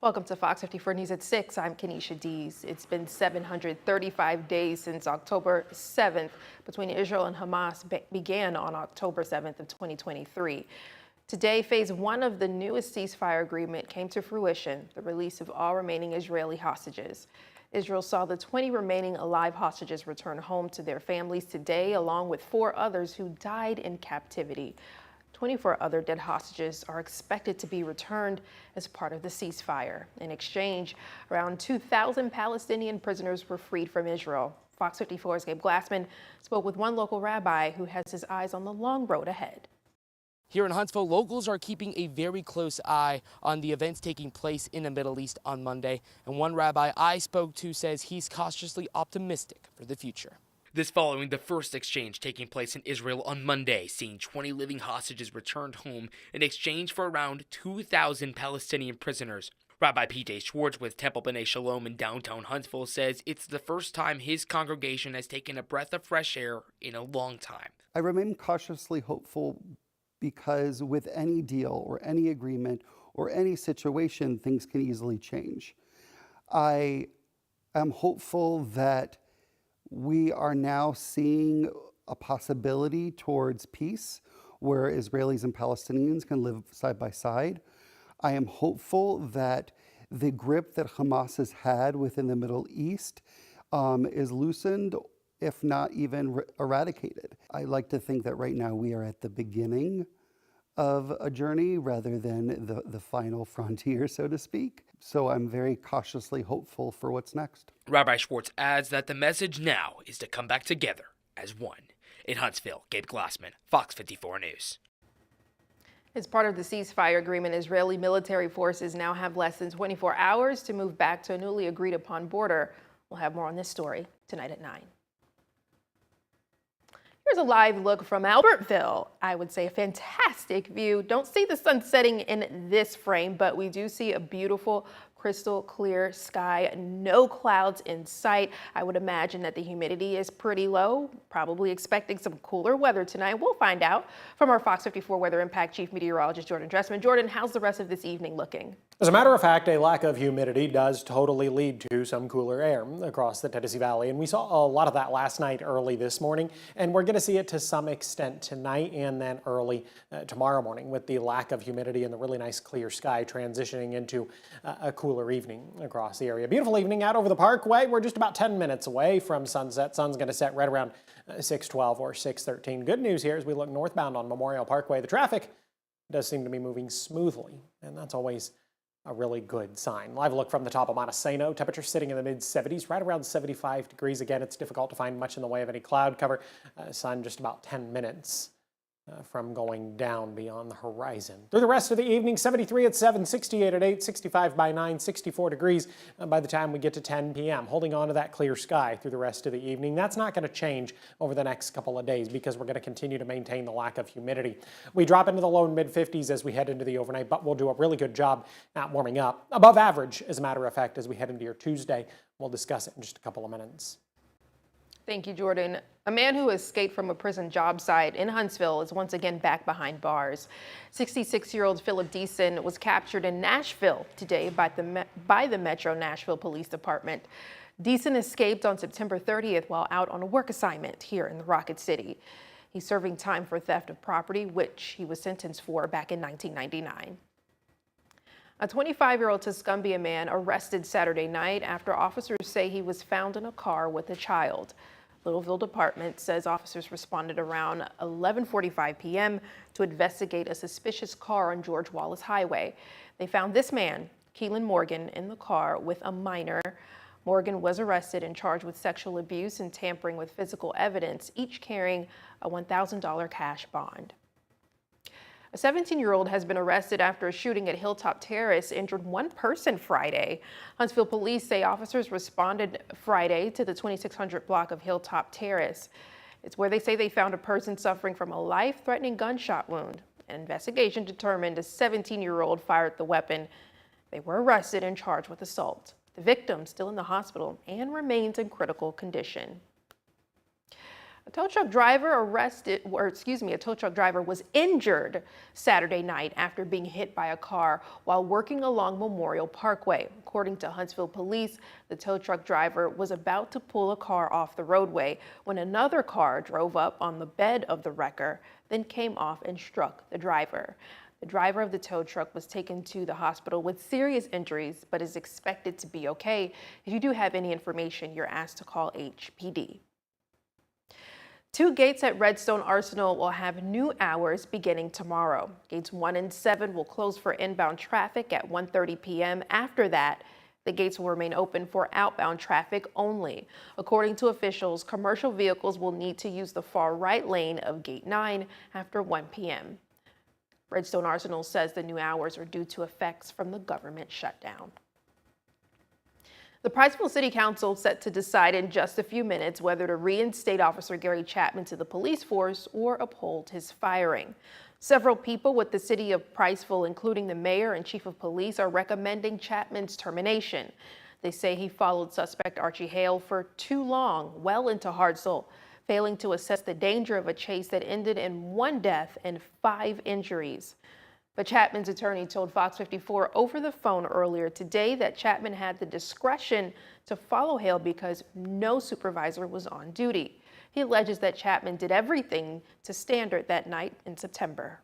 Welcome to Fox 54 News at 6. I'm Kenesha Dees. It's been 735 days since October 7th between Israel and Hamas began on October 7th of 2023. Today, phase one of the newest ceasefire agreement came to fruition, the release of all remaining Israeli hostages. Israel saw the 20 remaining alive hostages return home to their families today, along with 4 others who died in captivity. 24 other dead hostages are expected to be returned as part of the ceasefire. In exchange, around 2,000 Palestinian prisoners were freed from Israel. Fox 54's Gabe Glassman spoke with one local rabbi who has his eyes on the long road ahead. Here in Huntsville, locals are keeping a very close eye on the events taking place in the Middle East on Monday. And one rabbi I spoke to says he's cautiously optimistic for the future. This following the first exchange taking place in Israel on Monday, seeing 20 living hostages returned home in exchange for around 2,000 Palestinian prisoners. Rabbi P.J. Schwartz with Temple B'nai Shalom in downtown Huntsville says it's the first time his congregation has taken a breath of fresh air in a long time. I remain cautiously hopeful because with any deal or any agreement or any situation, things can easily change. I am hopeful that we are now seeing a possibility towards peace where Israelis and Palestinians can live side by side. I am hopeful that the grip that Hamas has had within the Middle East is loosened, if not even eradicated. I like to think that right now we are at the beginning of a journey rather than the final frontier, so to speak. So I'm very cautiously hopeful for what's next. Rabbi Schwartz adds that the message now is to come back together as one. In Huntsville, Gabe Glassman, Fox 54 News. As part of the ceasefire agreement, Israeli military forces now have less than 24 hours to move back to a newly agreed upon border. We'll have more on this story tonight at 9. Here's a live look from Albertville. I would say a fantastic view. Don't see the sun setting in this frame, but we do see a beautiful crystal clear sky, no clouds in sight. I would imagine that the humidity is pretty low, probably expecting some cooler weather tonight. We'll find out from our Fox 54 Weather Impact Chief Meteorologist Jordan Dressman. Jordan, how's the rest of this evening looking? As a matter of fact, a lack of humidity does totally lead to some cooler air across the Tennessee Valley. And we saw a lot of that last night, early this morning. And we're going to see it to some extent tonight and then early tomorrow morning with the lack of humidity and the really nice clear sky transitioning into a cooler evening across the area. Beautiful evening out over the Parkway. We're just about 10 minutes away from sunset. Sun's going to set right around 6:12 or 6:13. Good news here as we look northbound on Memorial Parkway. The traffic does seem to be moving smoothly, and that's always a really good sign. Live look from the top of Montesano. Temperature sitting in the mid-70s, right around 75 degrees. Again, it's difficult to find much in the way of any cloud cover. Sun just about 10 minutes from going down beyond the horizon. Through the rest of the evening, 73 at 7, 68 at 8, 65 by 9, 64 degrees by the time we get to 10 p.m. Holding on to that clear sky through the rest of the evening. That's not going to change over the next couple of days because we're going to continue to maintain the lack of humidity. We drop into the low and mid-50s as we head into the overnight, but we'll do a really good job at warming up. Above average, as a matter of fact, as we head into your Tuesday. We'll discuss it in just a couple of minutes. Thank you, Jordan. A man who escaped from a prison job site in Huntsville is once again back behind bars. 66-year-old Philip Deason was captured in Nashville today by the Metro Nashville Police Department. Deason escaped on September 30th while out on a work assignment here in the Rocket City. He's serving time for theft of property, which he was sentenced for back in 1999. A 25-year-old Tuscumbia man arrested Saturday night after officers say he was found in a car with a child. Littleville Department says officers responded around 11:45 p.m. to investigate a suspicious car on George Wallace Highway. They found this man, Keelan Morgan, in the car with a minor. Morgan was arrested and charged with sexual abuse and tampering with physical evidence, each carrying a $1,000 cash bond. A 17-year-old has been arrested after a shooting at Hilltop Terrace injured one person Friday. Huntsville police say officers responded Friday to the 2600 block of Hilltop Terrace. It's where they say they found a person suffering from a life-threatening gunshot wound. An investigation determined a 17-year-old fired the weapon. They were arrested and charged with assault. The victim still in the hospital and remains in critical condition. A tow truck driver a tow truck driver was injured Saturday night after being hit by a car while working along Memorial Parkway. According to Huntsville police, the tow truck driver was about to pull a car off the roadway when another car drove up on the bed of the wrecker, then came off and struck the driver. The driver of the tow truck was taken to the hospital with serious injuries, but is expected to be okay. If you do have any information, you're asked to call HPD. Two gates at Redstone Arsenal will have new hours beginning tomorrow. Gates 1 and 7 will close for inbound traffic at 1:30 p.m. After that, the gates will remain open for outbound traffic only. According to officials, commercial vehicles will need to use the far right lane of Gate 9 after 1 p.m. Redstone Arsenal says the new hours are due to effects from the government shutdown. The Priceville City Council set to decide in just a few minutes whether to reinstate Officer Gary Chapman to the police force or uphold his firing. Several people with the city of Priceville, including the mayor and chief of police, are recommending Chapman's termination. They say he followed suspect Archie Hale for too long, well into Hartselle, failing to assess the danger of a chase that ended in 1 death and 5 injuries. But Chapman's attorney told FOX54 over the phone earlier today that Chapman had the discretion to follow Hale because no supervisor was on duty. He alleges that Chapman did everything to standard that night in September.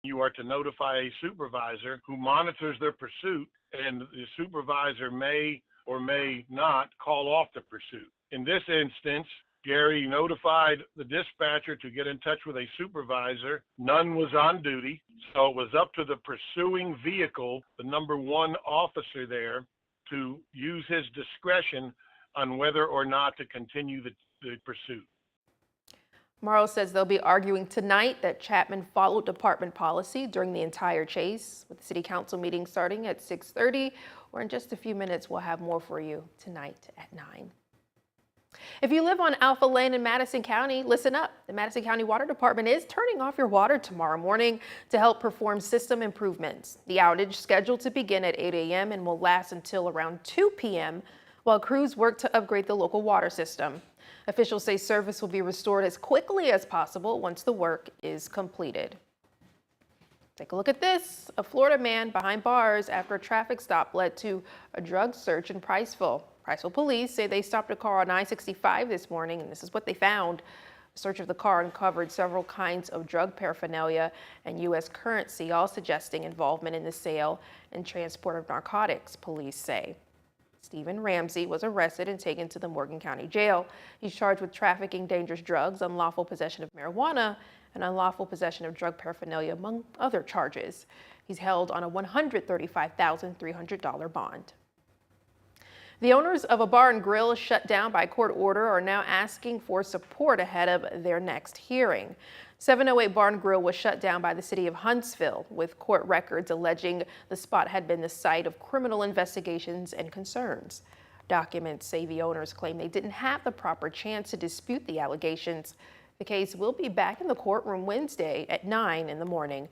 You are to notify a supervisor who monitors their pursuit, and the supervisor may or may not call off the pursuit. In this instance, Gary notified the dispatcher to get in touch with a supervisor. None was on duty, so it was up to the pursuing vehicle, the number 1 officer there, to use his discretion on whether or not to continue the pursuit. Morrow says they'll be arguing tonight that Chapman followed department policy during the entire chase, with the city council meeting starting at 6:30, or in just a few minutes, we'll have more for you tonight at 9. If you live on Alpha Lane in Madison County, listen up. The Madison County Water Department is turning off your water tomorrow morning to help perform system improvements. The outage scheduled to begin at 8 a.m. and will last until around 2 p.m. while crews work to upgrade the local water system. Officials say service will be restored as quickly as possible once the work is completed. Take a look at this. A Florida man behind bars after a traffic stop led to a drug search in Priceville. Priceville police say they stopped a car on I-65 this morning, and this is what they found. A search of the car uncovered several kinds of drug paraphernalia and U.S. currency, all suggesting involvement in the sale and transport of narcotics, police say. Stephen Ramsey was arrested and taken to the Morgan County Jail. He's charged with trafficking dangerous drugs, unlawful possession of marijuana, and unlawful possession of drug paraphernalia, among other charges. He's held on a $135,300 bond. The owners of a bar and grill shut down by court order are now asking for support ahead of their next hearing. 708 Bar and Grill was shut down by the city of Huntsville, with court records alleging the spot had been the site of criminal investigations and concerns. Documents say the owners claim they didn't have the proper chance to dispute the allegations. The case will be back in the courtroom Wednesday at 9 in the morning.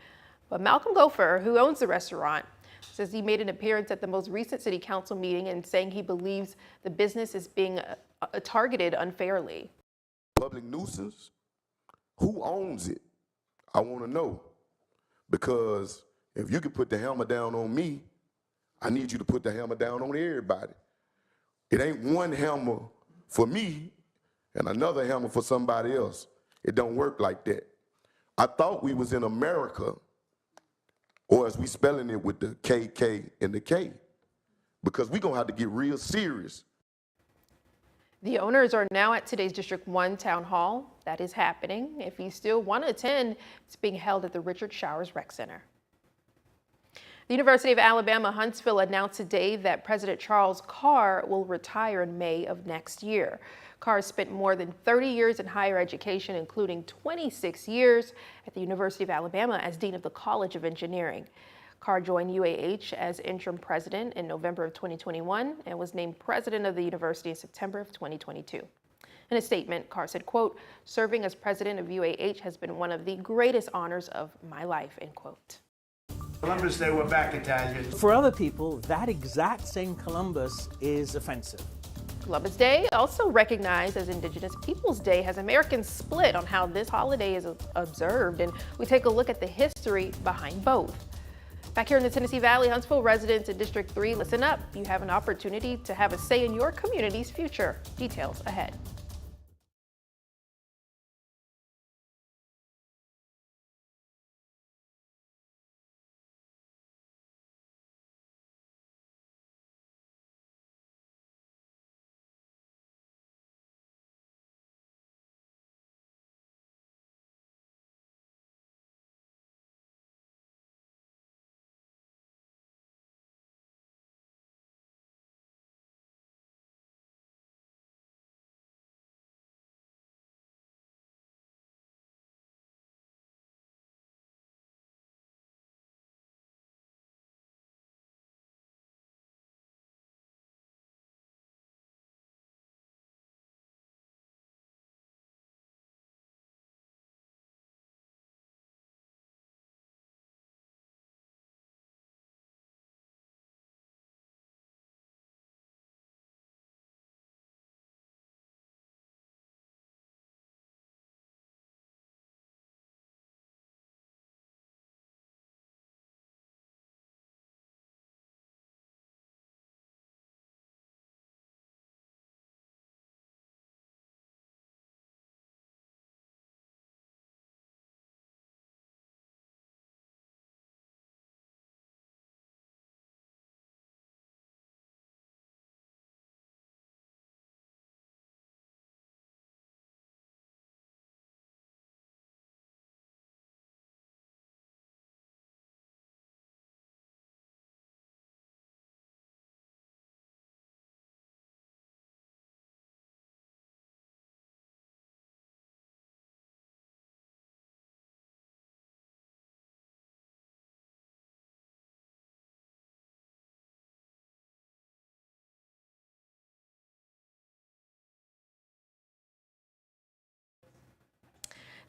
But Malcolm Gopher, who owns the restaurant, says he made an appearance at the most recent city council meeting and saying he believes the business is being targeted unfairly. Public nuisance? Who owns it? I want to know. Because if you can put the hammer down on me, I need you to put the hammer down on everybody. It ain't one hammer for me and another hammer for somebody else. It don't work like that. I thought we was in America, or as we spelling it with the KK and the K, because we're going to have to get real serious. The owners are now at today's District 1 Town Hall. That is happening. If you still want to attend, it's being held at the Richard Showers Rec Center. The University of Alabama Huntsville announced today that President Charles Carr will retire in May of next year. Carr spent more than 30 years in higher education, including 26 years at the University of Alabama as Dean of the College of Engineering. Carr joined UAH as interim president in November of 2021 and was named president of the university in September of 2022. In a statement, Carr said, quote, "Serving as president of UAH has been one of the greatest honors of my life," end quote. Columbus Day, we're back Italian. For other people, that exact same Columbus is offensive. Columbus Day, also recognized as Indigenous Peoples Day, has Americans split on how this holiday is observed, and we take a look at the history behind both. Back here in the Tennessee Valley, Huntsville residents in District 3, listen up. You have an opportunity to have a say in your community's future. Details ahead.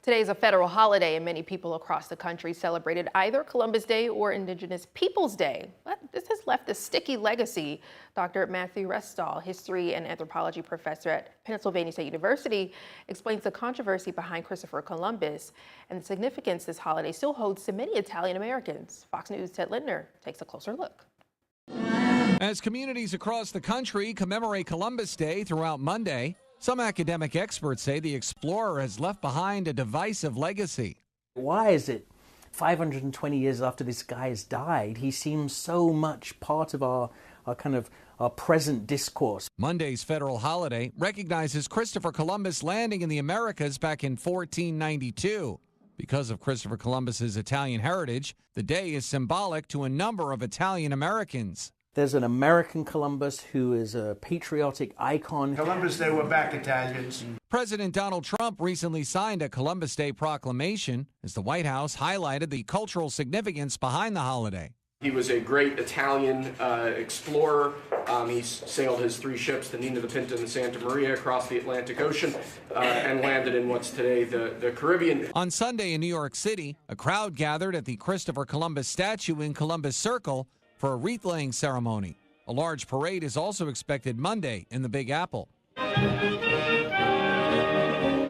Today is a federal holiday, and many people across the country celebrated either Columbus Day or Indigenous Peoples Day. But this has left a sticky legacy. Dr. Matthew Restall, history and anthropology professor at Pennsylvania State University, explains the controversy behind Christopher Columbus and the significance this holiday still holds to many Italian Americans. Fox News' Ted Lindner takes a closer look. As communities across the country commemorate Columbus Day throughout Monday, some academic experts say the explorer has left behind a divisive legacy. Why is it 520 years after this guy has died, he seems so much part of our present discourse? Monday's federal holiday recognizes Christopher Columbus landing in the Americas back in 1492. Because of Christopher Columbus's Italian heritage, the day is symbolic to a number of Italian Americans. There's an American Columbus who is a patriotic icon. Columbus Day, we're back, Italians. President Donald Trump recently signed a Columbus Day proclamation as the White House highlighted the cultural significance behind the holiday. He was a great Italian explorer. He sailed his 3 ships, the Nina, the Pinta, and the Santa Maria, across the Atlantic Ocean and landed in what's today the Caribbean. On Sunday in New York City, a crowd gathered at the Christopher Columbus statue in Columbus Circle for a wreath-laying ceremony. A large parade is also expected Monday in the Big Apple.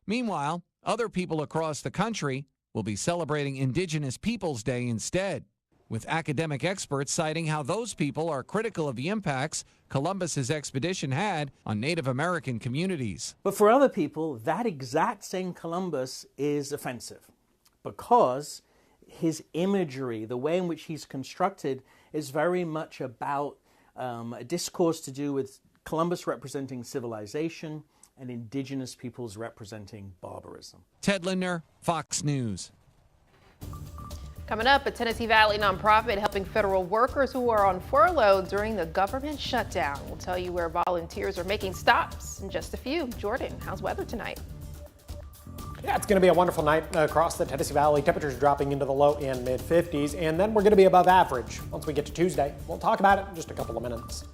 Meanwhile, other people across the country will be celebrating Indigenous Peoples Day instead, with academic experts citing how those people are critical of the impacts Columbus's expedition had on Native American communities. But for other people, that exact same Columbus is offensive because his imagery, the way in which he's constructed, is very much about a discourse to do with Columbus representing civilization and indigenous peoples representing barbarism. Ted Lindner, Fox News. Coming up, a Tennessee Valley nonprofit helping federal workers who are on furlough during the government shutdown. We'll tell you where volunteers are making stops in just a few. Jordan, how's weather tonight? Yeah, it's going to be a wonderful night across the Tennessee Valley. Temperatures dropping into the low and mid 50s, and then we're going to be above average once we get to Tuesday. We'll talk about it in just a couple of minutes.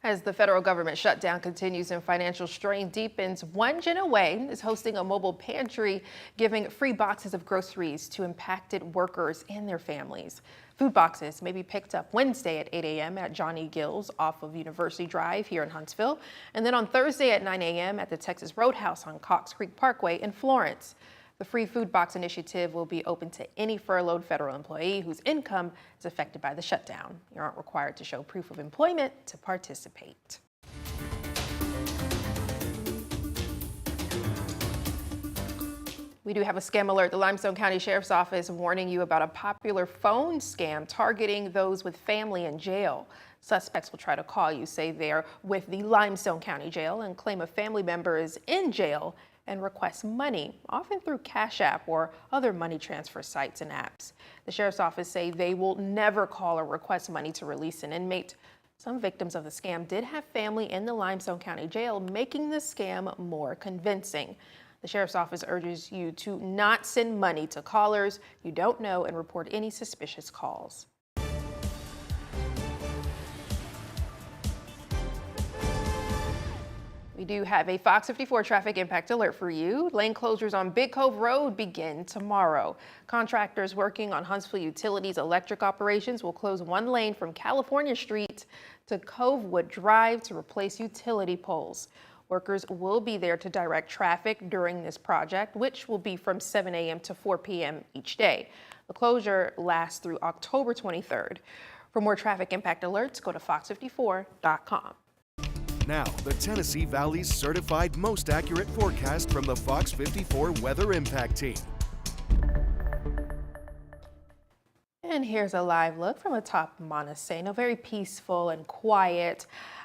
As the federal government shutdown continues and financial strain deepens, One Gen Away is hosting a mobile pantry, giving free boxes of groceries to impacted workers and their families. Food boxes may be picked up Wednesday at 8 a.m. at Johnny Gill's off of University Drive here in Huntsville, and then on Thursday at 9 a.m. at the Texas Roadhouse on Cox Creek Parkway in Florence. The free food box initiative will be open to any furloughed federal employee whose income is affected by the shutdown. You aren't required to show proof of employment to participate. We do have a scam alert. The Limestone County Sheriff's Office warning you about a popular phone scam targeting those with family in jail. Suspects will try to call you, say they're with the Limestone County Jail, and claim a family member is in jail and request money, often through Cash App or other money transfer sites and apps. The Sheriff's Office say they will never call or request money to release an inmate. Some victims of the scam did have family in the Limestone County Jail, making the scam more convincing. The Sheriff's Office urges you to not send money to callers you don't know and report any suspicious calls. We do have a Fox 54 traffic impact alert for you. Lane closures on Big Cove Road begin tomorrow. Contractors working on Huntsville Utilities electric operations will close one lane from California Street to Covewood Drive to replace utility poles. Workers will be there to direct traffic during this project, which will be from 7 a.m. to 4 p.m. each day. The closure lasts through October 23rd. For more traffic impact alerts, go to fox54.com. Now, the Tennessee Valley's certified most accurate forecast from the Fox 54 Weather Impact Team. And here's a live look from atop Montesano, very peaceful and quiet.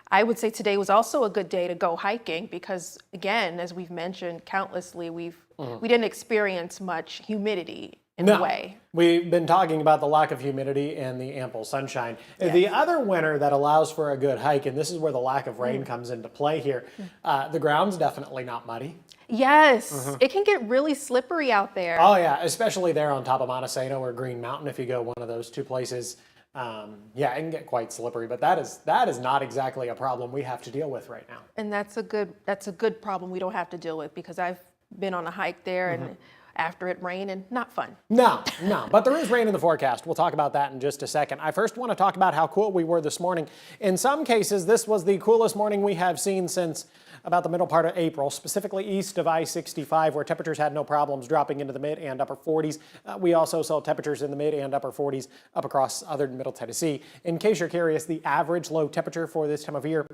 I would say today was also a good day to go hiking because, again, as we've mentioned countlessly, we didn't experience much humidity in a way. We've been talking about the lack of humidity and the ample sunshine. Yes. The other winter that allows for a good hike, and this is where the lack of rain comes into play here, the ground's definitely not muddy. Yes, it can get really slippery out there. Oh yeah, especially there on top of Montesano or Green Mountain if you go one of those two places. Yeah, it can get quite slippery, but that is not exactly a problem we have to deal with right now. And that's a good problem we don't have to deal with because I've been on a hike there and after it rained and not fun. No, but there is rain in the forecast. We'll talk about that in just a second. I first want to talk about how cool we were this morning. In some cases, this was the coolest morning we have seen since about the middle part of April, specifically east of I-65, where temperatures had no problems dropping into the mid and upper 40s. We also saw temperatures in the mid and upper 40s up across southern Middle Tennessee. In case you're curious, the average low temperature for this time of year,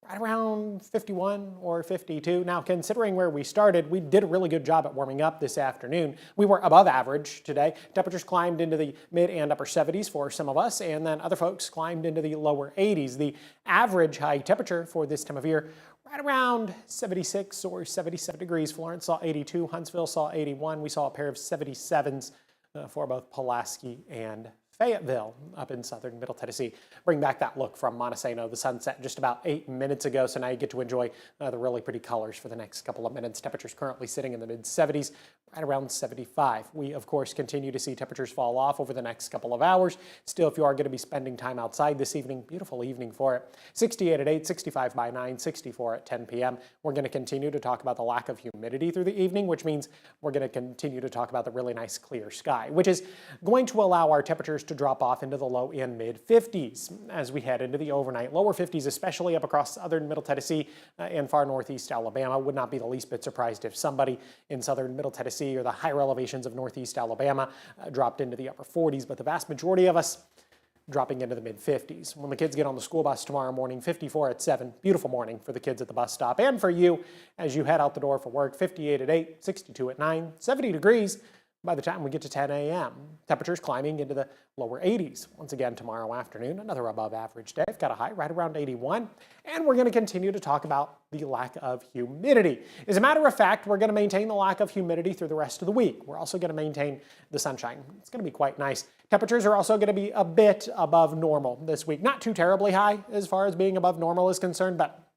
right around 51 or 52. Now, considering where we started, we did a really good job at warming up this afternoon. We were above average today. Temperatures climbed into the mid and upper 70s for some of us, and then other folks climbed into the lower 80s. The average high temperature for this time of year, right around 76 or 77 degrees. Florence saw 82, Huntsville saw 81. We saw a pair of 77s for both Pulaski and Fayetteville up in southern Middle Tennessee. Bring back that look from Montesano. The sun set just about 8 minutes ago, so now you get to enjoy the really pretty colors for the next couple of minutes. Temperatures currently sitting in the mid-70s, right around 75. We, of course, continue to see temperatures fall off over the next couple of hours. Still, if you are going to be spending time outside this evening, beautiful evening for it. 68 at 8, 65 by 9, 64 at 10 p.m. We're going to continue to talk about the lack of humidity through the evening, which means we're going to continue to talk about the really nice clear sky, which is going to allow our temperatures to drop off into the low and mid 50s as we head into the overnight. Lower 50s, especially up across southern Middle Tennessee and far northeast Alabama. Would not be the least bit surprised if somebody in southern Middle Tennessee or the higher elevations of northeast Alabama dropped into the upper 40s, but the vast majority of us dropping into the mid 50s. When the kids get on the school bus tomorrow morning, 54 at 7. Beautiful morning for the kids at the bus stop and for you as you head out the door for work. 58 at 8, 62 at 9, 70 degrees by the time we get to 10 a.m. Temperatures climbing into the lower 80s. Once again, tomorrow afternoon, another above average day. I've got a high right around 81. And we're going to continue to talk about the lack of humidity. As a matter of fact, we're going to maintain the lack of humidity through the rest of the week. We're also going to maintain the sunshine. It's going to be quite nice. Temperatures are also going to be a bit above normal this week. Not too terribly high as far as being above normal is concerned, but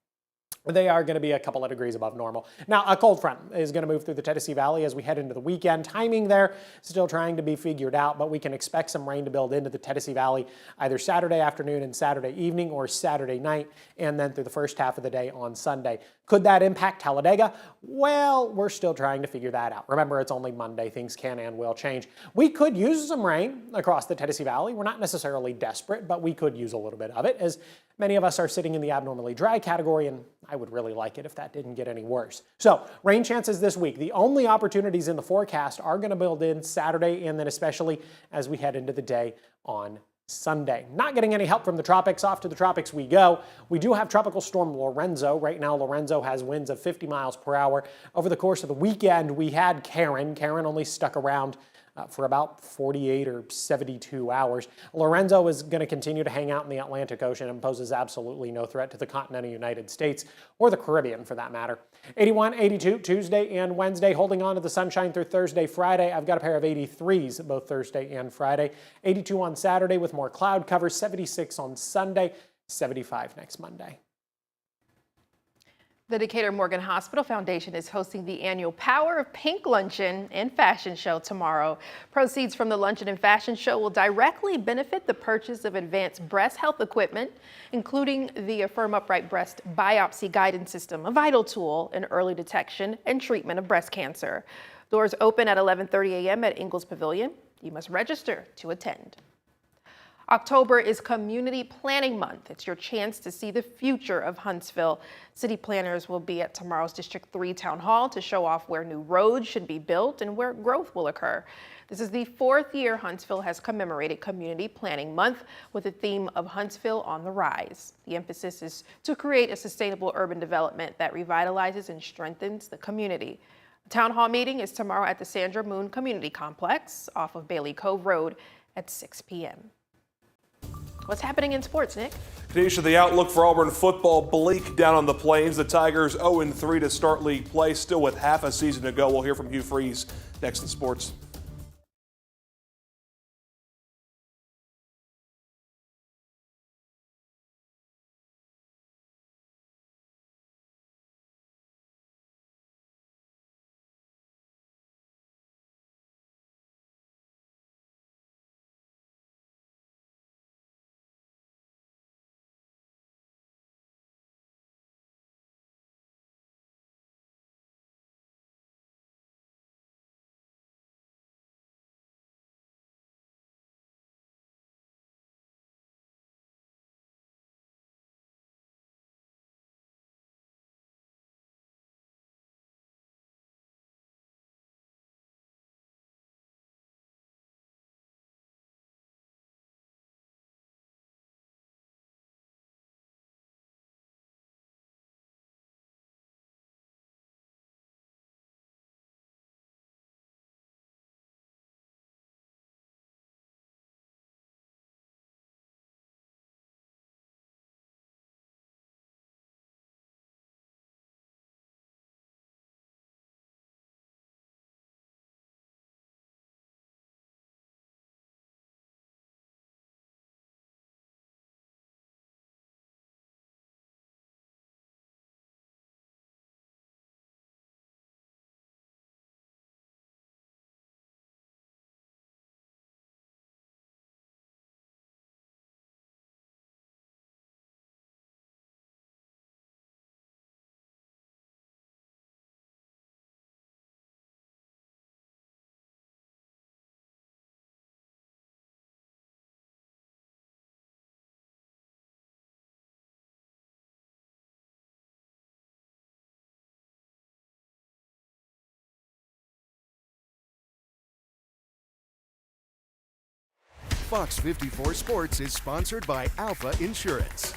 they are going to be a couple of degrees above normal. Now, a cold front is going to move through the Tennessee Valley as we head into the weekend. Timing there still trying to be figured out, but we can expect some rain to build into the Tennessee Valley either Saturday afternoon and Saturday evening or Saturday night, and then through the first half of the day on Sunday. Could that impact Talladega? Well, we're still trying to figure that out. Remember, it's only Monday. Things can and will change. We could use some rain across the Tennessee Valley. We're not necessarily desperate, but we could use a little bit of it, as many of us are sitting in the abnormally dry category, and I would really like it if that didn't get any worse. So, rain chances this week. The only opportunities in the forecast are going to build in Saturday, and then especially as we head into the day on Sunday. Not getting any help from the tropics. Off to the tropics we go. We do have Tropical Storm Lorenzo. Right now, Lorenzo has winds of 50 miles per hour. Over the course of the weekend, we had Karen. Karen only stuck around for about 48 or 72 hours. Lorenzo is going to continue to hang out in the Atlantic Ocean and poses absolutely no threat to the continental United States or the Caribbean for that matter. 81, 82 Tuesday and Wednesday, holding on to the sunshine through Thursday, Friday. I've got a pair of 83s both Thursday and Friday. 82 on Saturday with more cloud cover, 76 on Sunday, 75 next Monday. The Decatur Morgan Hospital Foundation is hosting the annual Power of Pink Luncheon and Fashion Show tomorrow. Proceeds from the luncheon and fashion show will directly benefit the purchase of advanced breast health equipment, including the Affirm Upright Breast Biopsy Guidance System, a vital tool in early detection and treatment of breast cancer. Doors open at 11:30 a.m. at Ingalls Pavilion. You must register to attend. October is Community Planning Month. It's your chance to see the future of Huntsville. City planners will be at tomorrow's District 3 Town Hall to show off where new roads should be built and where growth will occur. This is the 4th year Huntsville has commemorated Community Planning Month with the theme of Huntsville on the Rise. The emphasis is to create a sustainable urban development that revitalizes and strengthens the community. The Town Hall meeting is tomorrow at the Sandra Moon Community Complex off of Bailey Cove Road at 6 p.m. What's happening in sports, Nick? Kadisha, the outlook for Auburn football bleak down on the Plains. The Tigers 0-3 to start league play, still with half a season to go. We'll hear from Hugh Freeze next in sports. Fox 54 Sports is sponsored by Alpha Insurance.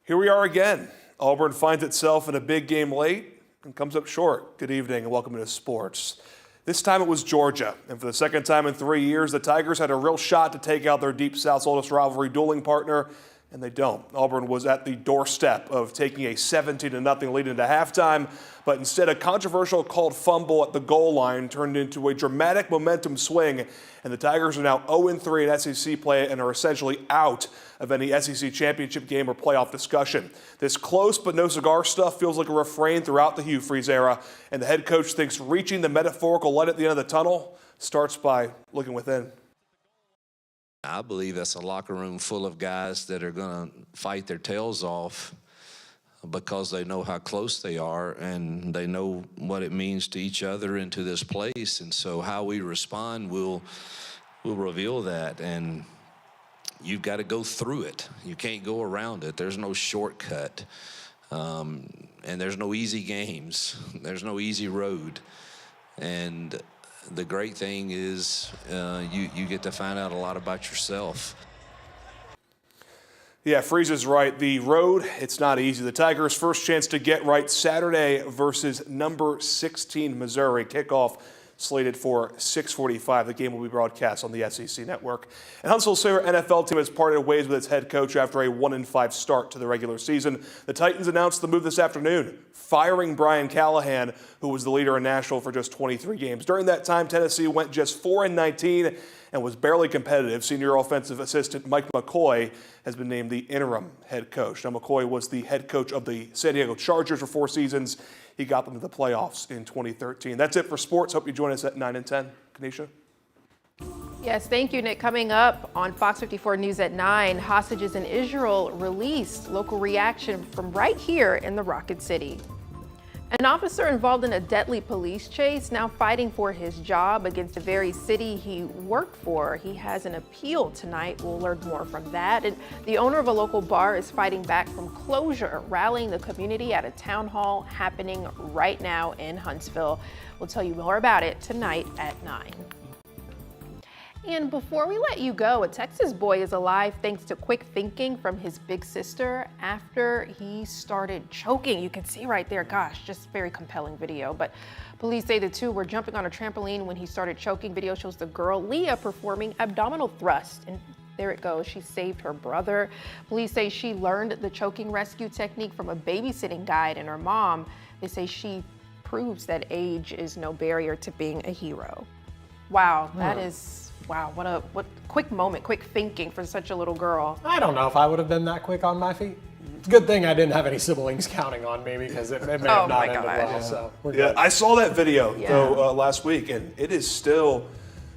Here we are again. Auburn finds itself in a big game late and comes up short. Good evening and welcome to sports. This time it was Georgia, and for the second time in 3 years, the Tigers had a real shot to take out their Deep South's oldest rivalry dueling partner and they don't. Auburn was at the doorstep of taking a 17-0 lead into halftime, but instead a controversial called fumble at the goal line turned into a dramatic momentum swing, and the Tigers are now 0-3 in SEC play and are essentially out of any SEC championship game or playoff discussion. This close but no cigar stuff feels like a refrain throughout the Hugh Freeze era, and the head coach thinks reaching the metaphorical light at the end of the tunnel starts by looking within. I believe that's a locker room full of guys that are going to fight their tails off because they know how close they are and they know what it means to each other and to this place. And so how we respond will reveal that. And you've got to go through it. You can't go around it. There's no shortcut. And there's no easy games. There's no easy road. And the great thing is you get to find out a lot about yourself. Yeah, Freeze is right. The road, it's not easy. The Tigers' first chance to get right Saturday versus number 16 Missouri. Kickoff slated for 6:45. The game will be broadcast on the SEC network. And Huntsville's favorite NFL team has parted ways with its head coach after a 1-5 start to the regular season. The Titans announced the move this afternoon, firing Brian Callahan, who was the leader in Nashville for just 23 games. During that time, Tennessee went just 4-19 and was barely competitive. Senior offensive assistant Mike McCoy has been named the interim head coach. Now, McCoy was the head coach of the San Diego Chargers for 4 seasons. He got them to the playoffs in 2013. That's it for sports. Hope you join us at 9 and 10. Kanisha? Yes, thank you, Nick. Coming up on Fox 54 News at 9, hostages in Israel released. Local reaction from right here in the Rocket City. An officer involved in a deadly police chase now fighting for his job against the very city he worked for. He has an appeal tonight. We'll learn more from that. And the owner of a local bar is fighting back from closure, rallying the community at a town hall happening right now in Huntsville. We'll tell you more about it tonight at 9. And before we let you go, a Texas boy is alive thanks to quick thinking from his big sister after he started choking. You can see right there, gosh, just very compelling video. But police say the two were jumping on a trampoline when he started choking. Video shows the girl, Leah, performing abdominal thrust. And there it goes, she saved her brother. Police say she learned the choking rescue technique from a babysitting guide, and her mom, they say she proves that age is no barrier to being a hero. Wow, that is... Wow, what quick moment, quick thinking for such a little girl. I don't know if I would have been that quick on my feet. It's a good thing I didn't have any siblings counting on me because it may have not ended well. So we're good. I saw that video though last week, and it is still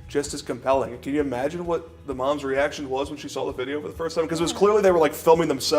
just as compelling. Can you imagine what the mom's reaction was when she saw the video for the first time? Because it was clearly they were like filming themselves.